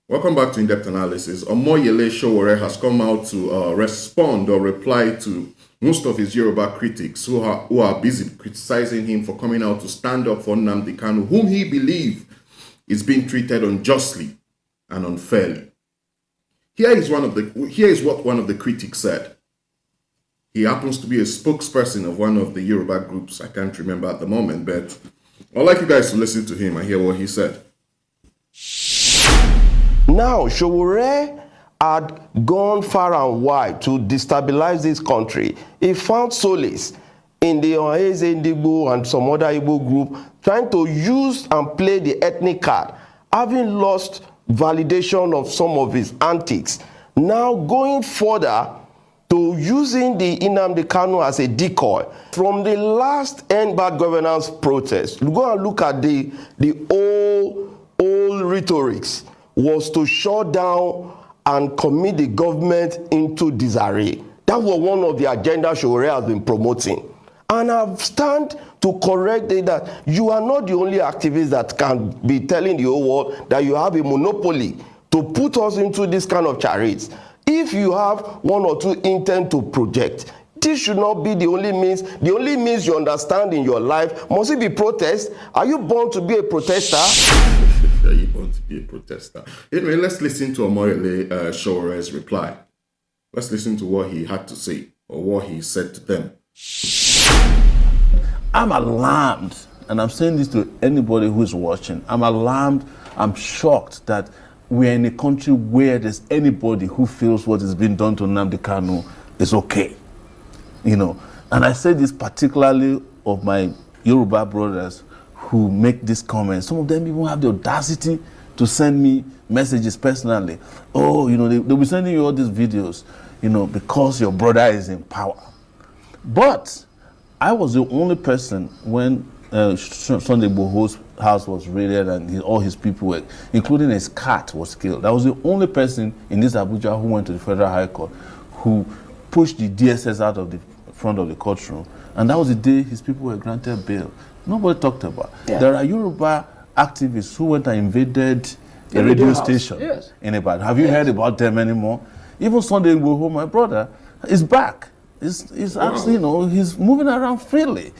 Welcome back to In-Depth Analysis. Omoyele Sowore has come out to respond or reply to most of his Yoruba critics who are busy criticizing him for coming out to stand up for Nnamdi Kanu, whom he believes is being treated unjustly and unfairly. Here is what one of the critics said. He happens to be a spokesperson of one of the Yoruba groups. I can't remember at the moment, but I'd like you guys to listen to him and hear what he said. Now, Sowore had gone far and wide to destabilize this country. He found solace in the Omoyele Sowore and some other Igbo group trying to use and play the ethnic card, having lost validation of some of his antics. Now going further to using the Nnamdi Kanu as a decoy. From the last End Bad Governance protest, go and look at the old rhetorics, was to shut down and commit the government into disarray. That was one of the agendas Sowore has been promoting. And I've stand to correct it that you are not the only activist that can be telling the whole world that you have a monopoly to put us into this kind of charades. If you have one or two intent to project, this should not be the only means. The only means you understand in your life, must it be protest? Are you born to be a protester? Are you born to be a protester? Anyway, let's listen to Omoyele Sowore's reply. Let's listen to what he had to say or what he said to them. I'm alarmed, and I'm saying this to anybody who's watching. I'm alarmed, I'm shocked that we're in a country where there's anybody who feels what is being done to Nnamdi Kanu is okay. You know, and I say this particularly of my Yoruba brothers who make these comments. Some of them even have the audacity to send me messages personally. Oh, you know, they'll be sending you all these videos, you know, because your brother is in power. But I was the only person when Sunday Igboho's house was raided and all his people were, including his cat, was killed. I was the only person in this Abuja who went to the Federal High Court who pushed the DSS out of the front of the courtroom. And that was the day his people were granted bail. Nobody talked about. Yeah. There are Yoruba activists who went and invaded a radio station in Ibadan. Have you heard about them anymore? Even Sunday Igboho, my brother, is back. He's actually, you know, he's moving around freely.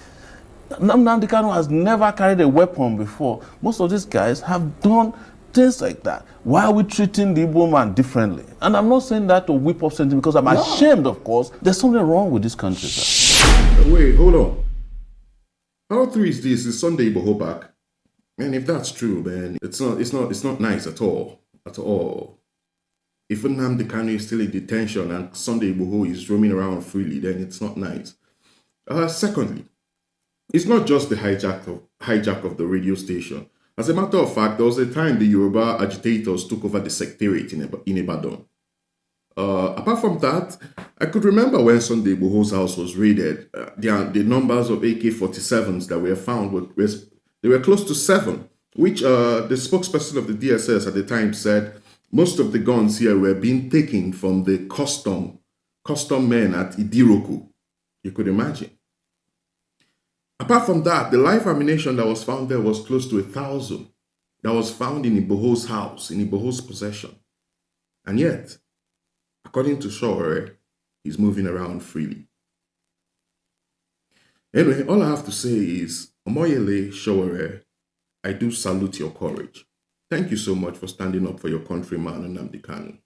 Nnamdi Kanu has never carried a weapon before. Most of these guys have done things like that. Why are we treating the Igbo man differently? And I'm not saying that to whip up something because I'm ashamed, of course. There's something wrong with this country, sir. Wait, hold on. How true is this? Is Sunday Igboho back? Man, if that's true, man, it's not nice at all. At all. If Nnamdi Kanu is still in detention and Sunday Igboho is roaming around freely, then it's not nice. Secondly, it's not just the hijack of the radio station. As a matter of fact, there was a time the Yoruba agitators took over the secretariat in Ibadan. Apart from that, I could remember when Sunday Igboho's house was raided, the numbers of AK-47s that were found were close to 7, which the spokesperson of the DSS at the time said most of the guns here were being taken from the custom men at Idiroku. You could imagine. Apart from that, the live ammunition that was found there was close to 1,000 that was found in Igboho's house, in Igboho's possession. And yet, according to Sowore, he's moving around freely. Anyway, all I have to say is, Omoyele Sowore, I do salute your courage. Thank you so much for standing up for your countryman, Nnamdi Kanu.